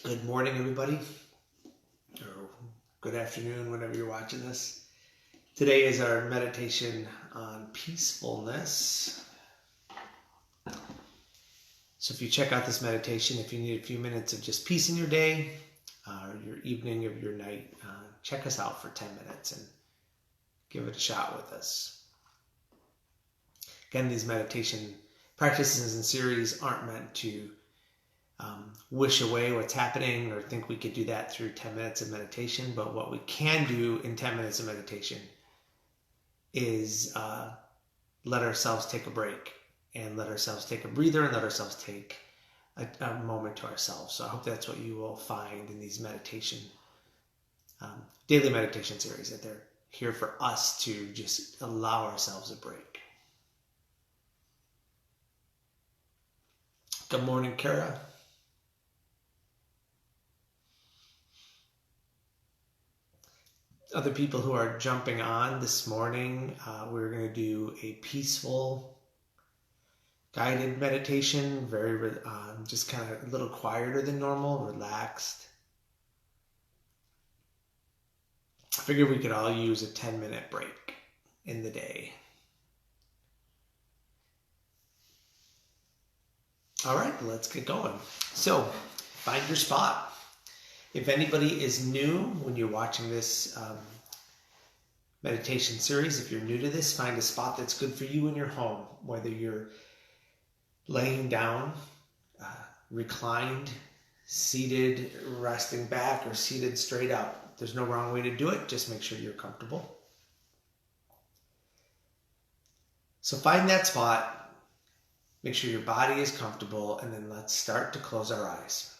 Good morning, everybody, or good afternoon, whenever you're watching this. Today is our meditation on peacefulness. So if you check out this meditation, if you need a few minutes of just peace in your day, or your evening or your night, check us out for 10 minutes and give it a shot with us. Again, these meditation practices and series aren't meant to wish away what's happening or think we could do that through 10 minutes of meditation. But what we can do in 10 minutes of meditation is let ourselves take a break and let ourselves take a breather and let ourselves take a moment to ourselves. So I hope that's what you will find in these daily meditation series, that they're here for us to just allow ourselves a break. Good morning, Kara. Other people who are jumping on this morning, we're going to do a peaceful guided meditation, just kind of a little quieter than normal, relaxed. I figured we could all use a 10-minute break in the day. All right, let's get going. So, find your spot. If anybody is new when you're watching this meditation series, if you're new to this, find a spot that's good for you in your home, whether you're laying down, reclined, seated, resting back, or seated straight up. There's no wrong way to do it. Just make sure you're comfortable. So find that spot, make sure your body is comfortable, and then let's start to close our eyes.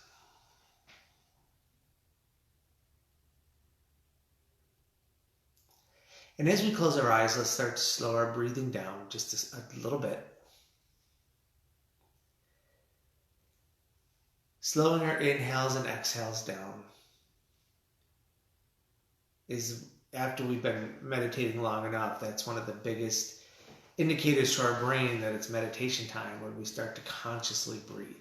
And as we close our eyes, let's start to slow our breathing down just a little bit. Slowing our inhales and exhales down is, after we've been meditating long enough, that's one of the biggest indicators to our brain that it's meditation time, when we start to consciously breathe.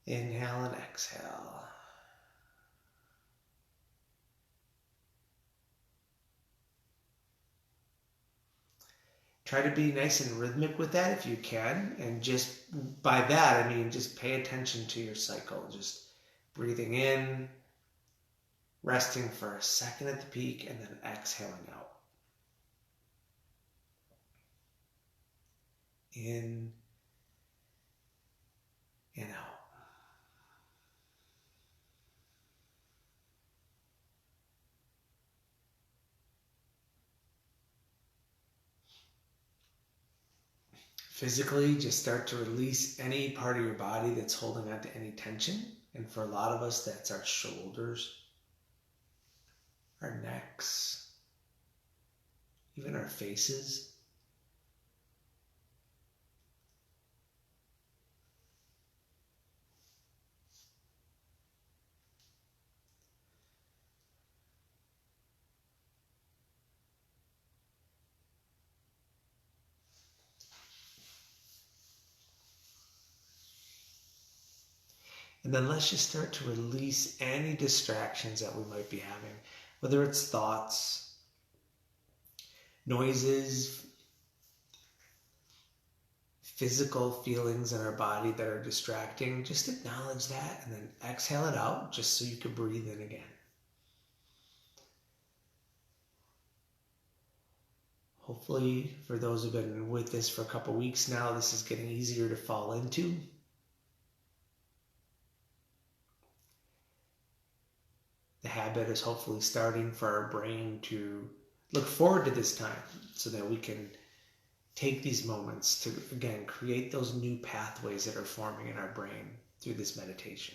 Inhale and exhale. Try to be nice and rhythmic with that if you can. And just by that, I mean just pay attention to your cycle. Just breathing in, resting for a second at the peak, and then exhaling out. In and out. Physically, just start to release any part of your body that's holding on to any tension. And for a lot of us, that's our shoulders, our necks, even our faces. And then let's just start to release any distractions that we might be having, whether it's thoughts, noises, physical feelings in our body that are distracting. Just acknowledge that and then exhale it out just so you can breathe in again. Hopefully, for those who've been with this for a couple weeks now, this is getting easier to fall into. The habit is hopefully starting for our brain to look forward to this time so that we can take these moments to, again, create those new pathways that are forming in our brain through this meditation.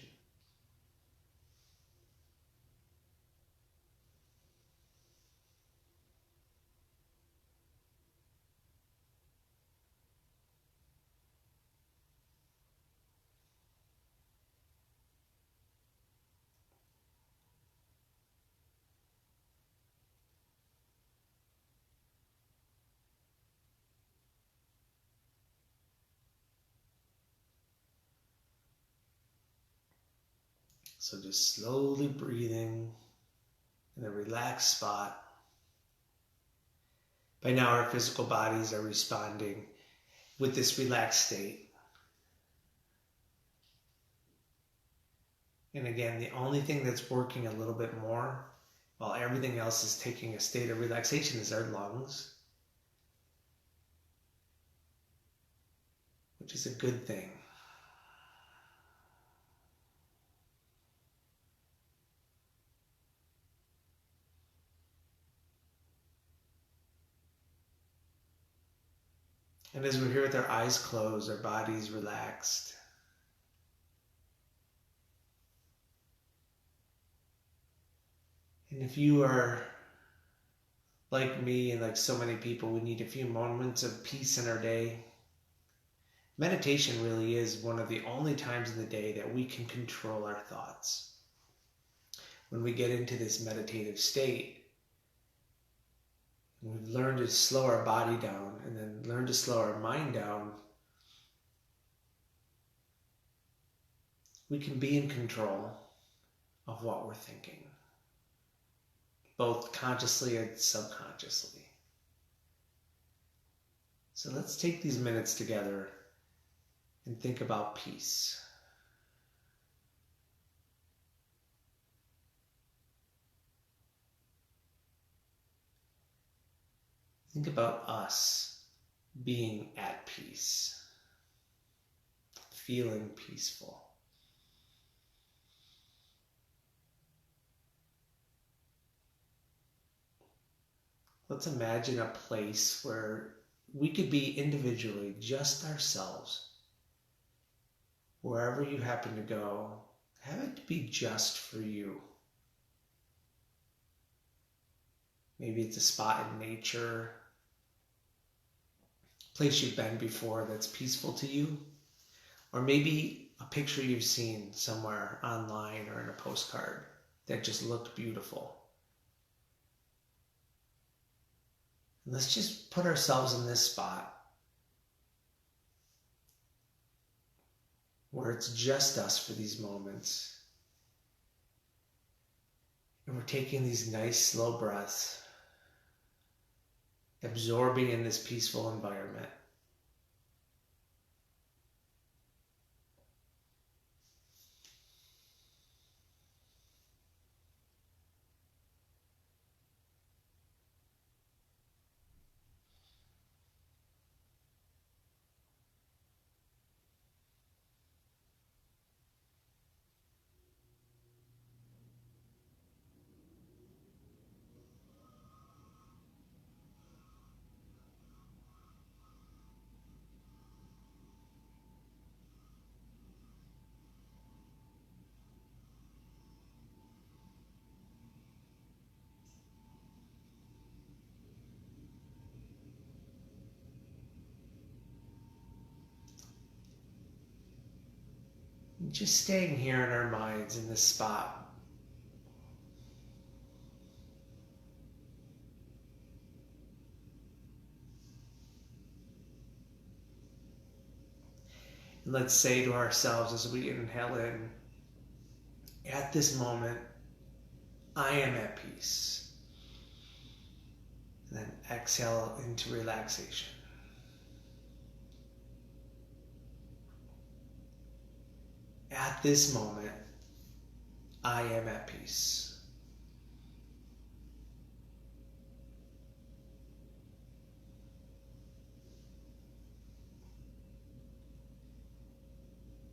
So just slowly breathing in a relaxed spot. By now our physical bodies are responding with this relaxed state. And again, the only thing that's working a little bit more while everything else is taking a state of relaxation is our lungs, which is a good thing. And as we're here with our eyes closed, our bodies relaxed, and if you are like me and like so many people, we need a few moments of peace in our day. Meditation really is one of the only times in the day that we can control our thoughts. When we get into this meditative state, we've learned to slow our body down and then learn to slow our mind down, we can be in control of what we're thinking, both consciously and subconsciously. So let's take these minutes together and think about peace. Think about us being at peace, feeling peaceful. Let's imagine a place where we could be individually just ourselves. Wherever you happen to go, have it be just for you. Maybe it's a spot in nature, a place you've been before that's peaceful to you, or maybe a picture you've seen somewhere online or in a postcard that just looked beautiful. And let's just put ourselves in this spot where it's just us for these moments. And we're taking these nice slow breaths, absorbing in this peaceful environment. Just staying here in our minds in this spot. And let's say to ourselves as we inhale in, at this moment, I am at peace. And then exhale into relaxation. At this moment, I am at peace.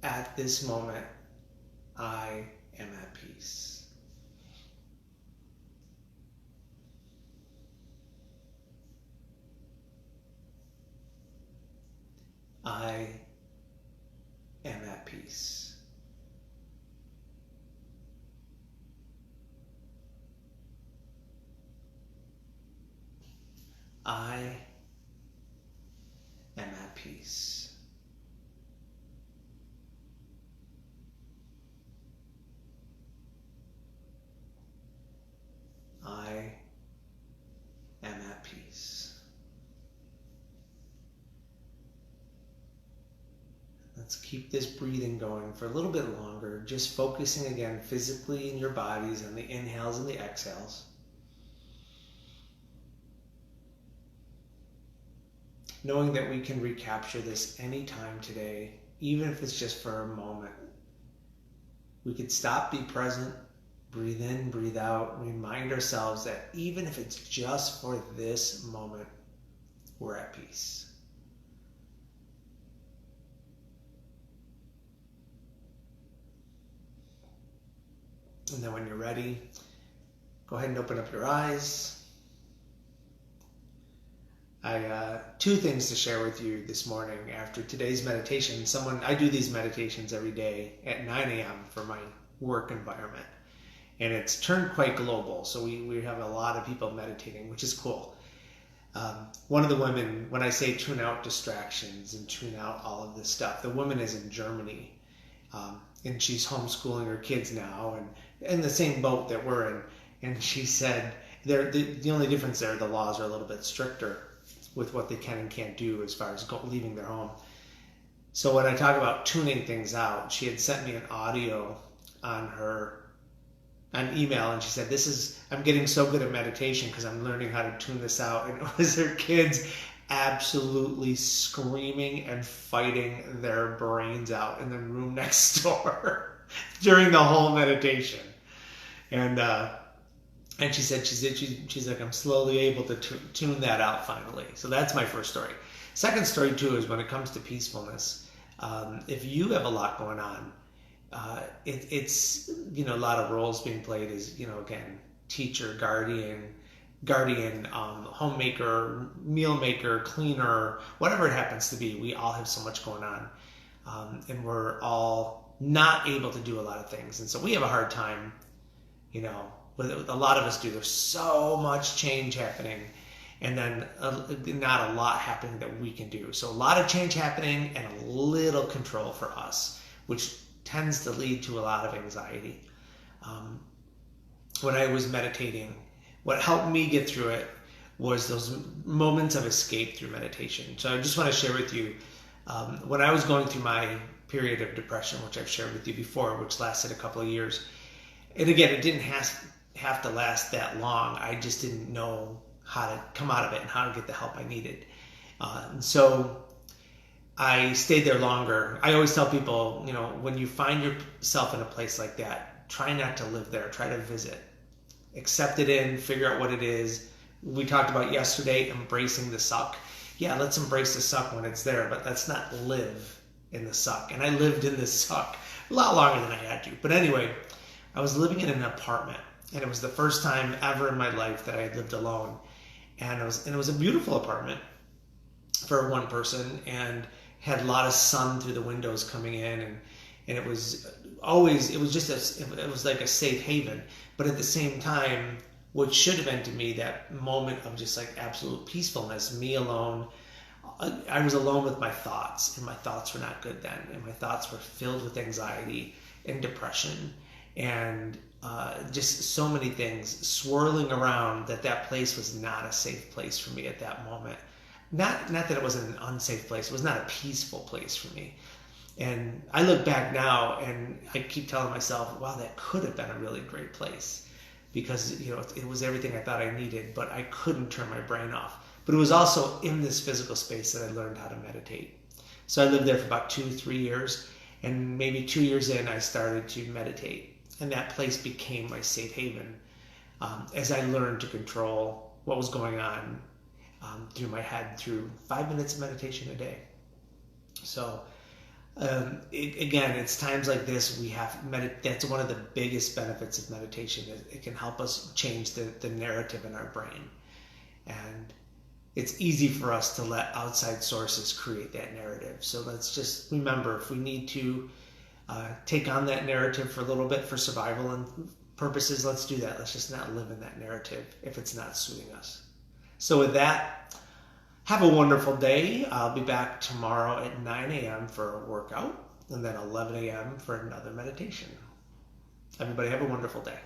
At this moment, I am at peace. I am at peace. I am at peace. I am at peace. Let's keep this breathing going for a little bit longer, just focusing again physically in your bodies on the inhales and the exhales. Knowing that we can recapture this anytime today, even if it's just for a moment. We could stop, be present, breathe in, breathe out, remind ourselves that even if it's just for this moment, we're at peace. And then when you're ready, go ahead and open up your eyes. Two things to share with you this morning after today's meditation. I do these meditations every day at 9 a.m. for my work environment. And it's turned quite global. So we have a lot of people meditating, which is cool. One of the women, when I say tune out distractions and tune out all of this stuff, the woman is in Germany. And she's homeschooling her kids now and in the same boat that we're in. And she said the only difference there, the laws are a little bit stricter with what they can and can't do as far as leaving their home. So when I talk about tuning things out, she had sent me an audio on email, and she said, I'm getting so good at meditation because I'm learning how to tune this out. And it was her kids absolutely screaming and fighting their brains out in the room next door during the whole meditation. And she said, she's like, I'm slowly able to tune that out finally. So that's my first story. Second story too is when it comes to peacefulness. If you have a lot going on, it's a lot of roles being played as, again, teacher, guardian, homemaker, meal maker, cleaner, whatever it happens to be. We all have so much going on, and we're all not able to do a lot of things. And so we have a hard time, a lot of us do. There's so much change happening, and then not a lot happening that we can do. So a lot of change happening and a little control for us, which tends to lead to a lot of anxiety. When I was meditating, what helped me get through it was those moments of escape through meditation. So I just want to share with you, when I was going through my period of depression, which I've shared with you before, which lasted a couple of years, and again, it didn't have to last that long. I just didn't know how to come out of it and how to get the help I needed. And so I stayed there longer. I always tell people, when you find yourself in a place like that, try not to live there. Try to visit. Accept it in, figure out what it is. We talked about yesterday, embracing the suck. Yeah, let's embrace the suck when it's there, but let's not live in the suck. And I lived in this suck a lot longer than I had to. But anyway, I was living in an apartment, and it was the first time ever in my life that I had lived alone. And it was a beautiful apartment for one person, and had a lot of sun through the windows coming in, and it was like a safe haven. But at the same time, what should have been to me that moment of just like absolute peacefulness, me alone, I was alone with my thoughts, and my thoughts were not good then, and my thoughts were filled with anxiety and depression, and just so many things swirling around. That place was not a safe place for me at that moment. Not that it wasn't an unsafe place. It was not a peaceful place for me. And I look back now, and I keep telling myself, wow, that could have been a really great place, because it was everything I thought I needed, but I couldn't turn my brain off. But it was also in this physical space that I learned how to meditate. So I lived there for about 2-3 years, and maybe 2 years in, I started to meditate. And that place became my safe haven as I learned to control what was going on through my head through 5 minutes of meditation a day. So again, it's times like this we have that's one of the biggest benefits of meditation. It can help us change the narrative in our brain. And it's easy for us to let outside sources create that narrative. So let's just remember, if we need to take on that narrative for a little bit for survival and purposes, let's do that. Let's just not live in that narrative if it's not suiting us. So with that, have a wonderful day. I'll be back tomorrow at 9 a.m. for a workout, and then 11 a.m. for another meditation. Everybody have a wonderful day.